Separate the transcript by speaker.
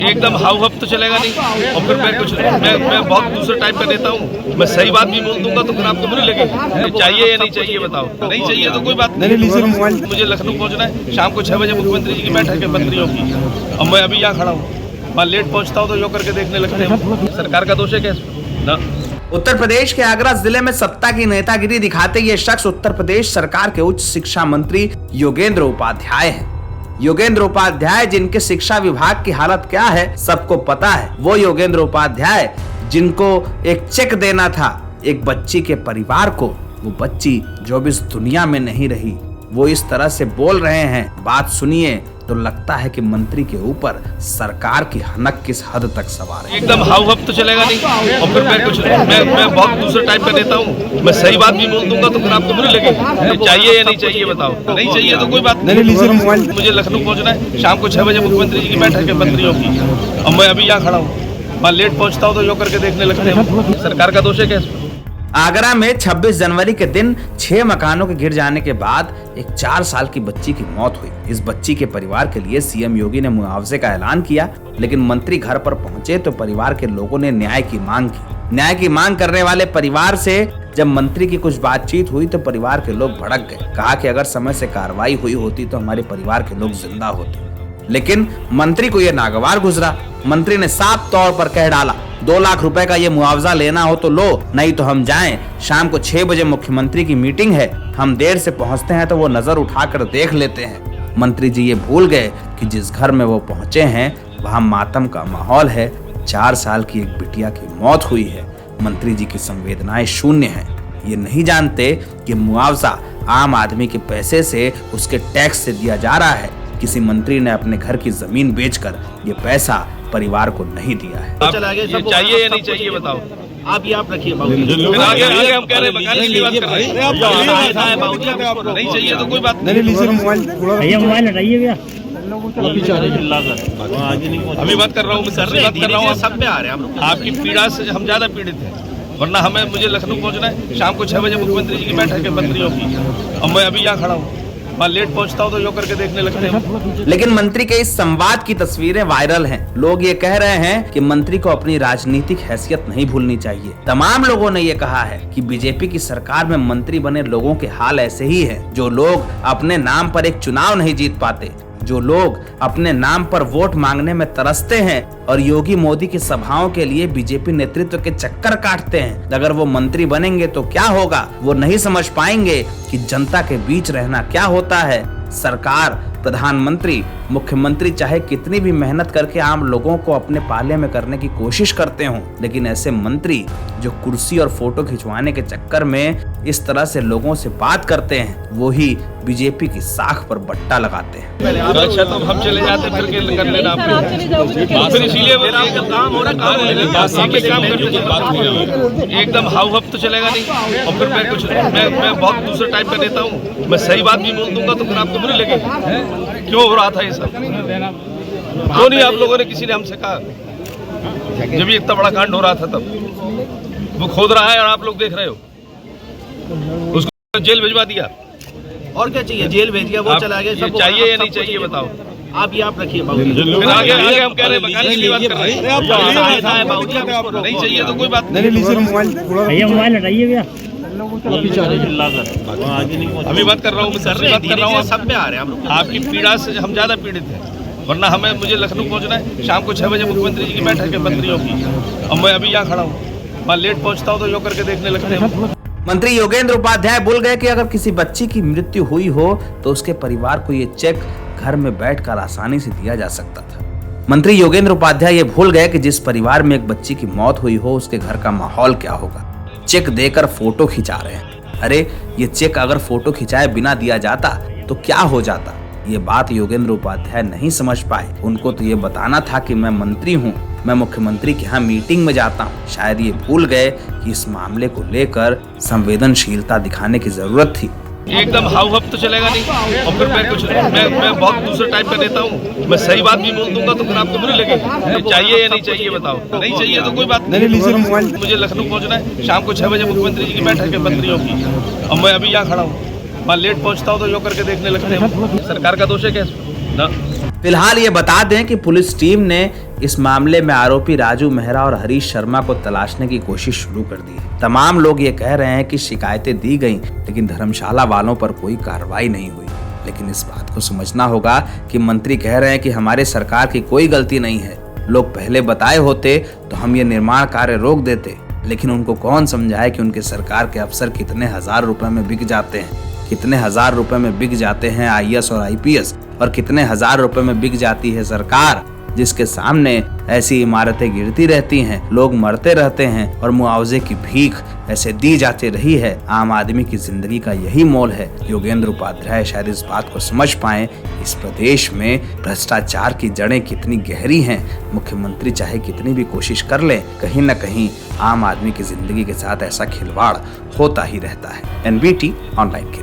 Speaker 1: एकदम हाउ हफ तो चलेगा नहीं। और फिर मैं बहुत दूसरे टाइप का नेता हूँ, मैं सही बात भी बोल दूंगा तो फिर आपको बुरी लगेगी। चाहिए या नहीं चाहिए बताओ? नहीं चाहिए तो कोई बात नहीं। मुझे लखनऊ पहुँचना है, शाम को 6 बजे मुख्यमंत्री जी की बैठक है मंत्रियों की, और मैं अभी यहाँ खड़ा हूँ। मैं लेट पहुँचता हूँ तो यो करके देखने लगते हैं। सरकार का दोष है क्या ना?
Speaker 2: उत्तर प्रदेश के आगरा जिले में सत्ता की नेतागिरी दिखाते ये शख्स उत्तर प्रदेश सरकार के उच्च शिक्षा मंत्री योगेंद्र उपाध्याय हैं। योगेंद्र उपाध्याय जिनके शिक्षा विभाग की हालत क्या है सबको पता है। वो योगेंद्र उपाध्याय जिनको एक चेक देना था एक बच्ची के परिवार को, वो बच्ची जो भी इस दुनिया में नहीं रही, वो इस तरह से बोल रहे हैं। बात सुनिए तो लगता है कि मंत्री के ऊपर सरकार की हनक किस हद तक सवार है।
Speaker 1: एकदम हाउ हफ तो चलेगा नहीं। और फिर मैं बहुत दूसरे टाइप का नेता हूँ, मैं सही बात भी बोल दूंगा तो फिर आपको बुरी लगेगी। चाहिए या नहीं चाहिए बताओ? नहीं चाहिए तो कोई बात नहीं। मुझे लखनऊ पहुँचना है, शाम को 6 बजे मुख्यमंत्री जी की बैठक है मंत्रियों की, और मैं अभी यहाँ खड़ा हूँ। मैं लेट पहुँचता हूँ तो यो करके देखने लगते हैं। सरकार का दोष है क्या?
Speaker 2: आगरा में 26 जनवरी के दिन 6 मकानों के गिर जाने के बाद एक 4 साल की बच्ची की मौत हुई। इस बच्ची के परिवार के लिए सीएम योगी ने मुआवजे का ऐलान किया, लेकिन मंत्री घर पर पहुंचे तो परिवार के लोगों ने न्याय की मांग की। न्याय की मांग करने वाले परिवार से जब मंत्री की कुछ बातचीत हुई तो परिवार के लोग भड़क गए। कहा कि अगर समय से कार्रवाई हुई होती तो हमारे परिवार के लोग जिंदा होते, लेकिन मंत्री को यह नागवार गुजरा। मंत्री ने साफ तौर पर कह डाला 2 लाख रुपए का ये मुआवजा लेना हो तो लो, नहीं तो हम जाएं। शाम को 6 बजे मुख्यमंत्री की मीटिंग है, हम देर से पहुंचते हैं तो वो नजर उठाकर देख लेते हैं। मंत्री जी ये भूल गए कि जिस घर में वो पहुंचे हैं वहां मातम का माहौल है। 4 साल की एक बिटिया की मौत हुई है। मंत्री जी की संवेदनाएं शून्य हैं। ये नहीं जानते कि मुआवजा आम आदमी के पैसे से, उसके टैक्स से दिया जा रहा है। किसी मंत्री ने अपने घर की जमीन बेचकर ये पैसा परिवार को नहीं दिया है।
Speaker 1: चाहिए या नहीं चाहिए बताओ?
Speaker 3: आप रखिए
Speaker 1: आगे हम कह रहे हैं नहीं चाहिए तो कोई बात नहीं।
Speaker 3: मोबाइल हटाइए भैया।
Speaker 1: अभी बात कर रहा हूँ, सर बात कर रहा हूँ। सब पे आ रहे हैं, आपकी पीड़ा से हम ज्यादा पीड़ित हैं। वरना मुझे लखनऊ पहुँचना है, शाम को 6 बजे मुख्यमंत्री जी की बैठक है मंत्रियों की, और मैं अभी यहाँ खड़ा हूँ। मैं लेट पहुंचता हूं तो यो करके देखने लगते हैं।
Speaker 2: लेकिन मंत्री के इस संवाद की तस्वीरें वायरल हैं। लोग ये कह रहे हैं कि मंत्री को अपनी राजनीतिक हैसियत नहीं भूलनी चाहिए। तमाम लोगों ने ये कहा है कि बीजेपी की सरकार में मंत्री बने लोगों के हाल ऐसे ही है, जो लोग अपने नाम पर एक चुनाव नहीं जीत पाते, जो लोग अपने नाम पर वोट मांगने में तरसते हैं और योगी मोदी की सभाओं के लिए बीजेपी नेतृत्व के चक्कर काटते हैं। अगर वो मंत्री बनेंगे तो क्या होगा, वो नहीं समझ पाएंगे कि जनता के बीच रहना क्या होता है। सरकार, प्रधानमंत्री, मुख्यमंत्री चाहे कितनी भी मेहनत करके आम लोगों को अपने पाले में करने की कोशिश करते हों, लेकिन ऐसे मंत्री जो कुर्सी और फोटो खिंचवाने के चक्कर में इस तरह से लोगों से बात करते हैं, वो ही बीजेपी की साख पर बट्टा लगाते हैं।
Speaker 1: अच्छा तो हम चले जाते फिर कर लेना फिर इसीलिए काम हो रहा एकदम हाउ हफ तो चलेगा नहीं। और फिर मैं बहुत दूसरे टाइप का नेता हूँ, मैं सही बात भी बोल दूंगा तो फिर आपको बुरी लगेगी। क्यों हो रहा था ये सब? क्यों नहीं आप लोगों ने, किसी ने हमसे कहा जब ये इतना बड़ा कांड हो रहा था तब? वो खोद रहा है और आप लोग देख रहे हो। उसको जेल भिजवा दिया,
Speaker 3: और क्या चाहिए? जेल भेज दिया, वो चला गया।
Speaker 1: चाहिए या नहीं चाहिए बताओ?
Speaker 3: आप रखिए।
Speaker 1: आगे हम कह रहे हैं नहीं चाहिए तो कोई बात नहीं।
Speaker 3: मोबाइल हटाइए भैया।
Speaker 1: अभी बात कर रहा हूँ, सर बात कर रहा हूँ। सब पे आ रहे हैं, आपकी पीड़ा से हम ज्यादा पीड़ित हैं। वरना मुझे लखनऊ पहुँचना है, शाम को 6 बजे मुख्यमंत्री जी की बैठक है मंत्रियों की, और मैं अभी यहाँ खड़ा हूँ। मैं लेट पहुँचता हूँ तो यो करके देखने लगते हैं।
Speaker 2: मंत्री योगेंद्र उपाध्याय भूल गए कि अगर किसी बच्ची की मृत्यु हुई हो तो उसके परिवार को ये चेक घर में बैठकर आसानी से दिया जा सकता था। मंत्री योगेंद्र उपाध्याय ये भूल गए कि जिस परिवार में एक बच्ची की मौत हुई हो उसके घर का माहौल क्या होगा। चेक देकर फोटो खिंचा रहे हैं। अरे ये चेक अगर फोटो खिंचाए बिना दिया जाता तो क्या हो जाता? ये बात योगेंद्र उपाध्याय नहीं समझ पाए। उनको तो ये बताना था कि मैं मंत्री हूँ, मैं मुख्यमंत्री के यहाँ मीटिंग में जाता हूँ। शायद ये भूल गए कि इस मामले को लेकर संवेदनशीलता दिखाने की जरूरत थी।
Speaker 1: एकदम हाउ हफ तो चलेगा नहीं। और फिर मैं बहुत दूसरे टाइप का नेता हूँ, मैं सही बात भी बोल दूंगा तो फिर आपको बुरी लगेगी। चाहिए या नहीं चाहिए बताओ? नहीं चाहिए तो कोई बात नहीं। मुझे लखनऊ पहुँचना है, शाम को 6 बजे मुख्यमंत्री जी की बैठक है मंत्रियों की, और मैं अभी यहाँ खड़ा हूँ। मैं लेट पहुँचता हूँ तो यो करके देखने लगते हैं। सरकार का दोष है क्या ना?
Speaker 2: फिलहाल ये बता दें कि पुलिस टीम ने इस मामले में आरोपी राजू मेहरा और हरीश शर्मा को तलाशने की कोशिश शुरू कर दी है। तमाम लोग ये कह रहे हैं कि शिकायतें दी गई, लेकिन धर्मशाला वालों पर कोई कार्रवाई नहीं हुई। लेकिन इस बात को समझना होगा कि मंत्री कह रहे हैं कि हमारे सरकार की कोई गलती नहीं है, लोग पहले बताए होते तो हम ये निर्माण कार्य रोक देते। लेकिन उनको कौन समझाए कि उनके सरकार के अफसर कितने हजार रुपए में बिक जाते हैं, कितने हजार रुपए में बिक जाते हैं आईएएस और आईपीएस, और कितने हजार रुपए में बिक जाती है सरकार, जिसके सामने ऐसी इमारतें गिरती रहती हैं, लोग मरते रहते हैं और मुआवजे की भीख ऐसे दी जाती रही है। आम आदमी की जिंदगी का यही मोल है। योगेंद्र उपाध्याय शायद इस बात को समझ पाए, इस प्रदेश में भ्रष्टाचार की जड़ें कितनी गहरी हैं। मुख्यमंत्री चाहे कितनी भी कोशिश कर ले, कहीं न कहीं आम आदमी की जिंदगी के साथ ऐसा खिलवाड़ होता ही रहता है। एनबीटी ऑनलाइन की